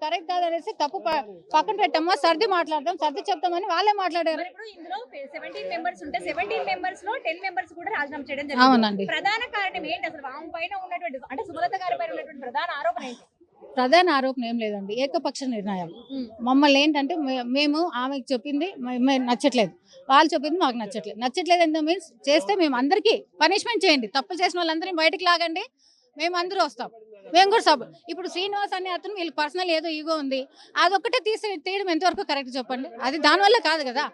Correct కాదనేసి తప్పు పక్కన పెట్టామో సర్ది మాట్లాడదాం, సర్ది చెప్తామని వాళ్ళే మాట్లాడారు. ఇప్పుడు ఇందులో 17 మెంబర్స్ ఉంటే 17 మెంబర్స్ లో 10 మెంబర్స్ కూడా రాజీనామా చేయడం జరిగింది. అవునండి. ప్రధాన కారణం ఏంటి అసలు? ఆమె పైన ఉన్నటువంటి అంటే సుమలత గారి పైన ఉన్నటువంటి ప్రధాన ఆరోపణ ఏంటి? ప్రధాన ఆరోపణ ఏం లేదండి, ఏకపక్ష నిర్ణయాలు. మమ్మల్ని ఏంటంటే మేము ఆమెకు చెప్పింది నచ్చట్లేదు, వాళ్ళు చెప్పింది మాకు నచ్చట్లేదు ఎంత మీన్స్ చేస్తే మేము అందరికీ పనిష్మెంట్ చేయండి, తప్పులు చేసిన వాళ్ళందరినీ బయటకు లాగండి, మేము అందరూ వస్తాం, మేము కూడా ఇప్పుడు శ్రీనివాస్ అనే అతను వీళ్ళకి పర్సనల్ ఏదో ఈగో ఉంది, అదొక్కటే తీయడం ఎంతవరకు కరెక్ట్ చెప్పండి? అది దానివల్ల కాదు కదా.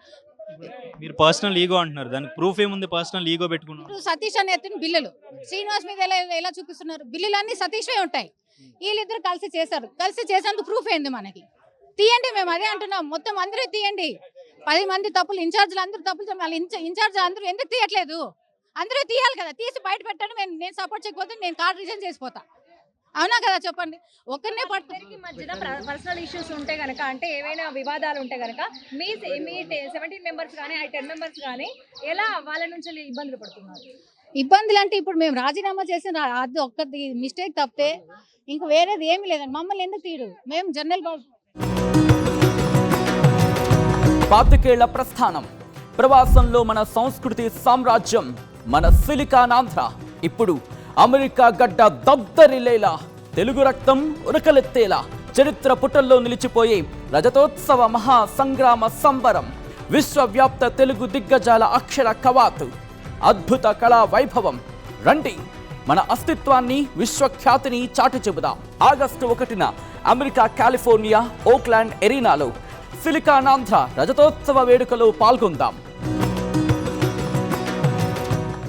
మీరు పర్సనల్ ఈగో అంటున్నారు, దానికి ప్రూఫ్ ఏముంది? పర్సనల్ ఈగో పెట్టుకున్నారు. ఇప్పుడు సతీష్ అనే అతను బిల్లులు శ్రీనివాస్ మీద ఎలా చూపిస్తున్నారు? బిల్లులు అన్ని సతీష్వే ఉంటాయి, వీళ్ళిద్దరు కలిసి చేసేందుకు ప్రూఫ్ ఏంది మనకి? తీయండి, మేము అదే అంటున్నాం, మొత్తం అందరూ తీయండి. 10 మంది తప్పులు, ఇన్ఛార్జ్లు అందరూ తప్పులు, ఇన్ఛార్జ్ అందరూ ఎందుకు తీయట్లేదు? అందరూ తీయాలి కదా, తీసి బయట పెట్టండి. నేను సపోర్ట్ చేయకపోతే నేను కార్డు రిజైన్ చేసిపోతా, అవునా కదా చెప్పండి? ఒక్కరినే అందరికి మధ్యన పర్సనల్ ఇష్యూస్ ఉంటే గనక, అంటే ఏవైనా వివాదాలు ఉంటే గనక మీ 17 మెంబర్స్ కానీ 10 మెంబర్స్ కానీ ఎలా వాళ్ళ నుంచి ఇబ్బందులు పడుతున్నారు? ఇబ్బందులు అంటే ఇప్పుడు మేము రాజీనామా చేసిన అది ఒక్కటి మిస్టేక్ తప్పితే ఇంక వేరేది ఏమీ లేదండి. మమ్మల్ని ఎందుకు తీయడు? మేము జనరల్ పాతికేళ్ల ప్రస్థానం, ప్రవాసంలో మన సంస్కృతి సామ్రాజ్యం, మన సిలికానాంధ్ర ఇప్పుడు అమెరికా గడ్డ దద్దరిల్లేలా, తెలుగు రక్తం ఉరకలెత్తేలా, చరిత్ర పుటల్లో నిలిచిపోయే రజతోత్సవ మహా సంగ్రామ సంబరం, విశ్వవ్యాప్త తెలుగు దిగ్గజాల అక్షర కవాతు, అద్భుత కళా వైభవం. రండి, మన అస్తిత్వాన్ని, విశ్వఖ్యాతిని చాటి చెబుదాం. ఆగస్టు 1న అమెరికా కాలిఫోర్నియా ఓక్లాండ్ ఎరీనాలో సిలికానాంధ్ర రజతోత్సవ వేడుకలో పాల్గొందాం.